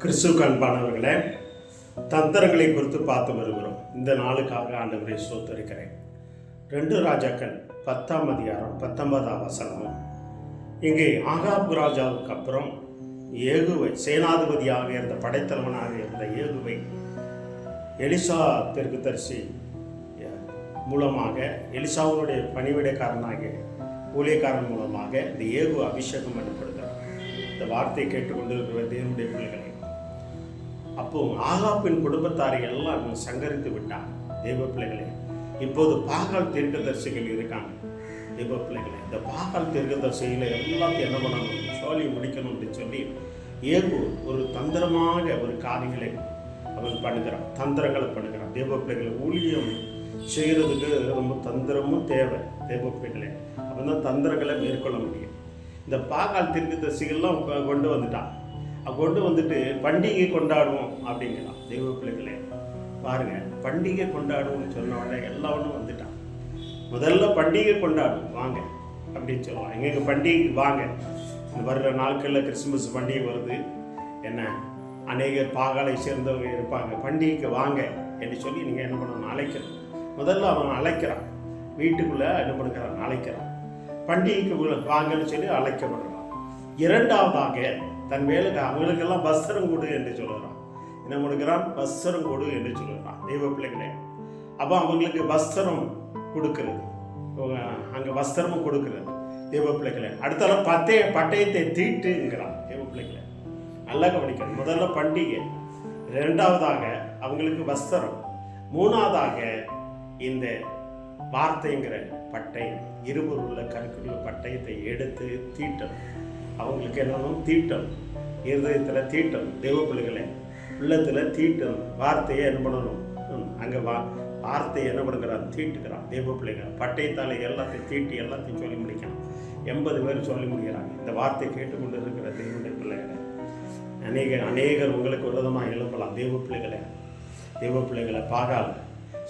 கிறிஸ்துவுக்கு அன்பானவர்களே, தந்திரங்களை குறித்து பார்த்து வருகிறோம். இந்த நாளுக்காக ஆண்டவரை ஸ்தோத்திரிக்கிறேன். 2 ராஜாக்கள் 10ஆம் அதிகாரம் 19ஆம் வசனம். இங்கே ஆகாப் ராஜாவுக்கு அப்புறம் ஏகுவை, சேனாதிபதியாக இருந்த படைத்தலைவனாக இருந்த ஏகுவை எலிசா தீர்க்கதரிசி மூலமாக, எலிசாவுடைய பணிவிடைக்காரனாக ஊழியக்காரன் மூலமாக இந்த ஏகு அபிஷேகம் பண்ணப்படுகிறார். இந்த வார்த்தையை கேட்டுக்கொண்டிருக்கிற தேவனுடைய பிள்ளைகளை, அப்போ ஆகாப்பின் குடும்பத்தாரை எல்லாம் சங்கரித்து விட்டார். தேவ பிள்ளைகளே, இப்போது பாகால் தீர்க்கதரிசிகள் இருக்காங்க. தேவ பிள்ளைகளே, இந்த பாகால் தீர்க்கதரிசிகளை எல்லாத்தையும் என்ன பண்ணணும், சொல்லி முடிக்கணும் என்று சொல்லி ஏகு ஒரு தந்திரமாக ஒரு காரியங்களை அவன் பண்ணுகிறான், தந்திரங்களை பண்ணுகிறான். தேவ பிள்ளைகளை, ஊழியம் செய்கிறதுக்கு ரொம்ப தந்திரமும் தேவை. தேவ பிள்ளைகளே, அப்போ தான் தந்திரங்களை மேற்கொள்ள முடியும். இந்த பாகால் தீர்க்கதரிசிகள்லாம் கொண்டு வந்துட்டான். கொண்டு வந்துட்டு பண்டிகை கொண்டாடுவோம் அப்படிங்கிறான். தெய்வ பிள்ளைகளே பாருங்க, பண்டிகை கொண்டாடுவோம்னு சொன்ன உடனே எல்லாரும் வந்துட்டான். முதல்ல பண்டிகை கொண்டாடுவோம் வாங்க அப்படின்னு சொல்லுவான். எங்களுக்கு பண்டிகைக்கு வாங்க, இந்த வர்ற நாட்களில் கிறிஸ்துமஸ் பண்டிகை வருது, என்ன அநேகர் பாகாலை சேர்ந்தவங்க இருப்பாங்க, பண்டிகைக்கு வாங்க என்று சொல்லி நீங்கள் என்ன பண்ணணும், அழைக்கணும். முதல்ல அவன் அழைக்கிறான், வீட்டுக்குள்ளே என்ன பண்ணுறான், அழைக்கிறான். பண்டிகைக்கு வாங்கன்னு சொல்லி அழைக்கப்படுறான். இரண்டாவதாக தன் வேலைக்கு அவங்களுக்கெல்லாம் வஸ்திரம் கொடு என்று சொல்லுறான். என்ன கொடுக்குறான், வஸ்திரம் கொடு என்று சொல்லுறான். தெய்வ பிள்ளைகளே, அப்போ அவங்களுக்கு வஸ்திரம் கொடுக்கிறது, அங்கே வஸ்திரமும் கொடுக்கிறது. தெய்வ பிள்ளைகளே, அடுத்தால பட்டயத்தை தீட்டுங்கிறான். தெய்வ பிள்ளைகளே நல்லா கவனிக்கணும். முதல்ல பண்டிகை, இரண்டாவதாக அவங்களுக்கு வஸ்திரம், மூணாவதாக இந்த வார்த்தைங்கிற பட்டயம், இருவர் உள்ள கருக்குள்ள பட்டயத்தை எடுத்து தீட்டணும். அவங்களுக்கு என்னன்னு தீட்டணும், இருதயத்தில் தீட்டணும். தெய்வ பிள்ளைகளை உள்ளத்தில் தீட்டணும். வார்த்தையை என்ன பண்ணணும், அங்கே வார்த்தையை என்ன பண்ணுறான், தீட்டுக்கிறான். தெய்வ பிள்ளைகள் பட்டயத்தால் எல்லாத்தையும் தீட்டி எல்லாத்தையும் சொல்லி முடிக்கணும். 80 பேர் சொல்லி முடிக்கிறாங்க. இந்த வார்த்தை கேட்டுக்கொண்டு இருக்கிற தெய்வனுடைய பிள்ளைகளை அநேகர் உங்களுக்கு விரோதமாக எழுப்பலாம். தெய்வ பிள்ளைகளை பாகால்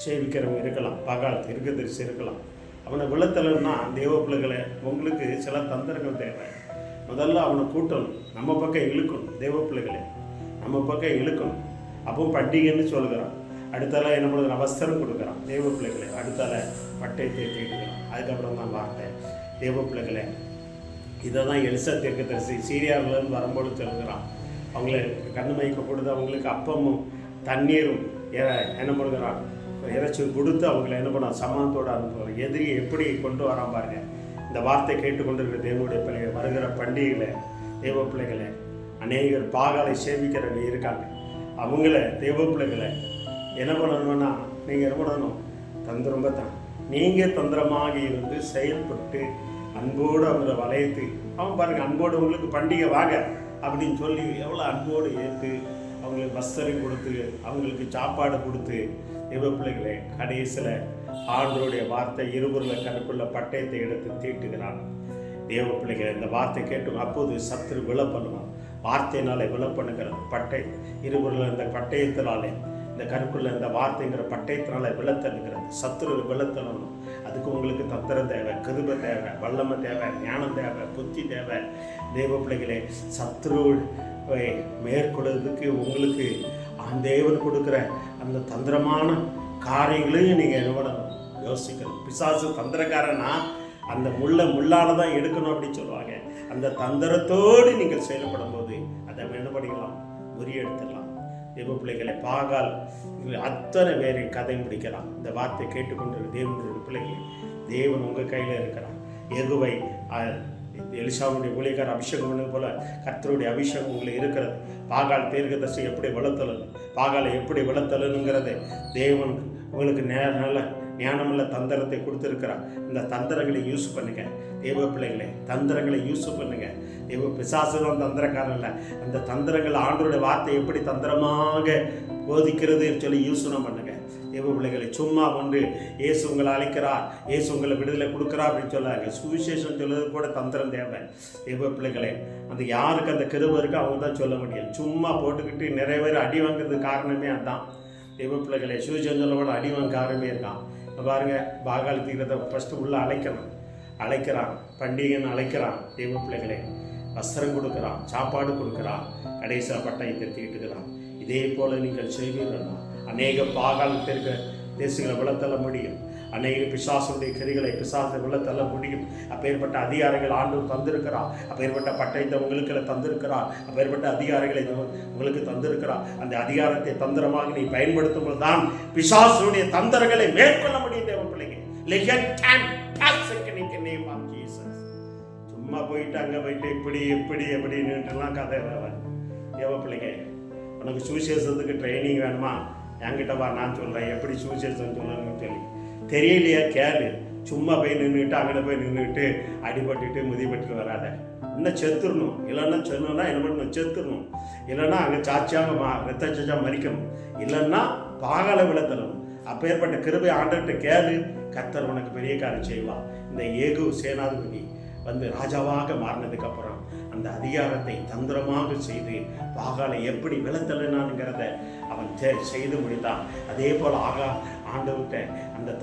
சேவிக்கிறவங்க இருக்கலாம், பாகால் தீர்க்கதரிசி இருக்கலாம். அவனை விழத்தலைன்னா தெய்வ பிள்ளைகளை உங்களுக்கு சில தந்திரங்கள் தேவை. முதல்ல அவனை கூட்டணும், நம்ம பக்கம் இழுக்கணும். தெய்வ பிள்ளைகளை நம்ம பக்கம் இழுக்கணும். அப்போ பண்டிகைன்னு சொல்லுகிறான். அடுத்தால என்ன பண்ணுறான், வஸ்திரம் கொடுக்குறான். தெய்வ பிள்ளைகளை அடுத்தால பட்டயத்தை தீட்டுக்கிறான். அதுக்கப்புறம் தான் வார்த்தை. தெய்வ பிள்ளைகளை இதை தான் எலிசா தீர்க்கதரிசி சீரியாவிலேருந்து வரும்போது சொல்லுகிறான். அவங்கள கண்ணு மயக்க கொடுத்து அவங்களுக்கு அப்பமும் தண்ணீரும் என்ன பண்ணுகிறான், இறைச்சி கொடுத்து அவங்கள என்ன பண்ண சமானத்தோடு அனுப்புவார். எதிரியை எப்படி கொண்டு வரான் பாருங்க. இந்த வார்த்தை கேட்டுக்கொண்டிருக்கிற தேவனுடைய பிள்ளைகள், வருகிற பண்டிகையில் தெய்வ பிள்ளைகளை அநேகர் பாகாலை சேவிக்கிறவங்க இருக்காங்க. அவங்கள தெய்வ பிள்ளைகளை என்ன பண்ணணும்னா, நீங்கள் என்ன பண்ணணும், தந்திரம்ப தான் நீங்கள் தந்திரமாக இருந்து செயல்பட்டு அன்போடு அவங்கள வளையத்து, அவன் பாருங்கள் அன்போடு உங்களுக்கு பண்டிகை வாங்க அப்படின்னு சொல்லி எவ்வளோ அன்போடு ஏற்று அவங்களுக்கு வஸ்திரம் கொடுத்து அவங்களுக்கு சாப்பாடு கொடுத்து தெய்வ பிள்ளைகளே கடைசியில் ஆண்டவருடைய வார்த்தை இருவரில் கருக்குள்ள பட்டயத்தை எடுத்து தீட்டுகிறான். தேவ பிள்ளைகளை இந்த வார்த்தை கேட்டு அப்போது சத்துரு விழ பண்ணுவான். வார்த்தையினாலே விழ பண்ணுகிறது. இருவரில் இந்த பட்டயத்தினாலே, இந்த கருக்குள்ள இந்த வார்த்தைங்கிற பட்டயத்தினால விழத்தல்லுகிறது. சத்துரு விழத்தலணும். அதுக்கு உங்களுக்கு தந்திரம் தேவை, கிருபை தேவை, வல்லமை தேவை, ஞானம் தேவை, புத்தி தேவை. தேவ பிள்ளைகளே, சத்துருவை மேற்கொள்வதற்கு உங்களுக்கு தேவன் கொடுக்குற அந்த தந்திரமான காரியங்களையும் நீங்கள் என்ன பண்ணணும், யோசிக்கணும். பிசாசு தந்திரக்காரனா அந்த முள்ளால தான் எடுக்கணும் அப்படின்னு சொல்லுவாங்க. அந்த தந்திரத்தோடு நீங்கள் செயல்படும் போது அதை என்ன பண்ணிக்கலாம், முறியெடுத்துடலாம். தெய்வ பிள்ளைகளை பாகால் அத்தனை பேரை கதை முடிக்கலாம். இந்த வார்த்தை கேட்டுக்கொண்டு தேவனுடைய பிள்ளைகள், தேவன் உங்கள் கையில் இருக்கிறான். எகுவை எலிசாவுடைய ஊழியக்கார அபிஷேகம் பண்ணது போல கர்த்தருடைய அபிஷேகம் உங்களுக்கு இருக்கிறது. பாகால் தீர்க்கதரிசி எப்படி வளர்த்தலு, பாகாலை எப்படி வளர்த்தலுங்கிறது தேவன் உங்களுக்கு நல்ல ஞானமுள்ள தந்திரத்தை கொடுத்துருக்கிறார். இந்த தந்திரங்களை யூஸ் பண்ணுங்க தேவ பிள்ளைகளை, தந்திரங்களை யூஸ் பண்ணுங்க. தேவ பிசாசுதான் தந்திரக்காரன் இல்லை. அந்த தந்திரங்கள் ஆண்டவருடைய வார்த்தை எப்படி தந்திரமாக போதிக்கிறதுன்னு சொல்லி யூஸ்னம் பண்ணுங்க. தேவ பிள்ளைகளை சும்மா ஒன்று இயேசு உங்களை அழைக்கிறார், இயேசு உங்களை விடுதலை கொடுக்குறா அப்படின்னு சொல்லாங்க. சுவிசேஷம் சொல்றது கூட தந்திரம் தேவை. தேவ பிள்ளைகளை அந்த யாருக்கு அந்த கிருபை இருக்கோ அவங்க தான் சொல்ல முடியும். சும்மா போட்டுக்கிட்டு நிறைய பேர் அடி வாங்குறதுக்கு காரணமே அதுதான். தெய்வ பிள்ளைகளை சுவிசேஷம் சொல்லக்கூட அடி வாங்க காரணமே இருக்கான். பாருங்க, பாகால் தீர்க்கதை ஃபஸ்ட்டு உள்ளே அழைக்கிறான், பண்டிகைன்னு அழைக்கிறான். தெய்வ பிள்ளைகளை வஸ்திரம் கொடுக்குறான், சாப்பாடு கொடுக்குறான், கடைசியாக பட்டயத்தை தீட்டுகிறான். இதே போல நீங்கள் செய்வீர்களா? அநேக பாகாலத்திற்கு தேசங்களை விழத்தள்ள முடியும். அநேக பிசாசுடைய கிரிகளை பிசாசை விழத்தள்ள முடியும். அப்பேற்பட்ட அதிகாரிகள் ஆண்டவர் தந்திருக்கிறார். அப்பேற்பட்ட பட்டயத்தை உங்களுக்கு தந்திருக்கிறார். அப்பேற்பட்ட அதிகாரிகளை உங்களுக்கு தந்திருக்கிறார். அந்த அதிகாரத்தை தந்திரமாக நீ பயன்படுத்தும் போது தான் பிசாசுடைய தந்திரங்களை மேற்கொள்ள முடியும். தேவ பிள்ளைங்க, சும்மா போயிட்டு அங்கே போயிட்டு இப்படி எப்படி எப்படின்னுலாம் கதை வராது. தேவ பிள்ளைங்க, உனக்கு சுவிசேஷத்துக்கு ட்ரைனிங் வேணுமா? என்கிட்ட வா, நான் சொல்கிறேன் எப்படி சுவிசேஷம் சொல்லணும்னு சொல்லி. தெரியலையா கேளு. சும்மா போய் நின்றுட்டு அங்கே போய் நின்றுட்டு அடிபட்டுட்டு முதிப்பட்டு வராத. இன்னும் செத்துடணும். இல்லைன்னா சொன்னா என்ன பண்ணணும்? செத்துடணும். இல்லைன்னா அங்கே சாட்சியாக ரத்த சாச்சா மறிக்கணும். இல்லைன்னா பாகால விழத்தரணும். அப்பேற்பட்ட கிருபை ஆண்டர்கிட்ட கேளு. கர்த்தர் உனக்கு பெரிய காரியம் செய்வார். இந்த ஏகு சேனாதிபதி ராஜாவாக மாறினதுக்கு அப்புறம் அந்த அதிகாரத்தை தந்திரமாக செய்து பாகாலை எப்படி விளத்தலைனான்ங்கிறத அவன் செய்து முடித்தான். அதே போல் ஆண்டவர்கிட்ட அந்த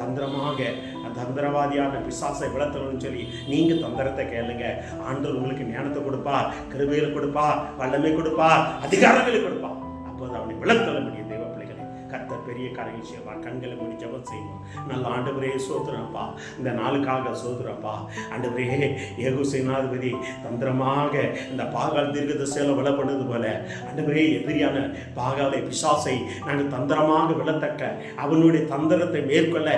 தந்திரவாதியான பிசாசை விளத்தணும்னு சொல்லி நீங்கள் தந்திரத்தை கேளுங்க. ஆண்டவர் உங்களுக்கு ஞானத்தை கொடுப்பா, கிருபையில கொடுப்பா, வல்லமை கொடுப்பா, அதிகாரங்களை கொடுப்பா. அப்போது அவனை விளத்தல முடியும். தேவ பிள்ளைகளை, கர்த்தர் பெரிய காரியம் செய்வார். கண்களை மூடி ஜெபம் செய்வோம். நல்ல ஆண்டவரே சோதரப்பா, இந்த நாளுக்காக சோதரப்பா. ஆண்டவரே, ஏகு சேனாதிபதி தந்திரமாக இந்த பாகால் தீர்க்கதரிசியால விலை பண்ணது போல ஆண்டவரே, எதிரியான பாகாலை பிசாசை நாங்கள் தந்திரமாக விழத்தக்க அவனுடைய தந்திரத்தை மேற்கொள்ள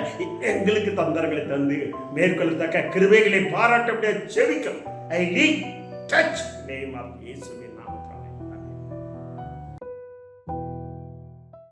எங்களுக்கு தந்திரங்களை தந்து மேற்கொள்ளத்தக்க கிருபைகளை பாராட்ட செவிக்கும். I need touch name of Jesus.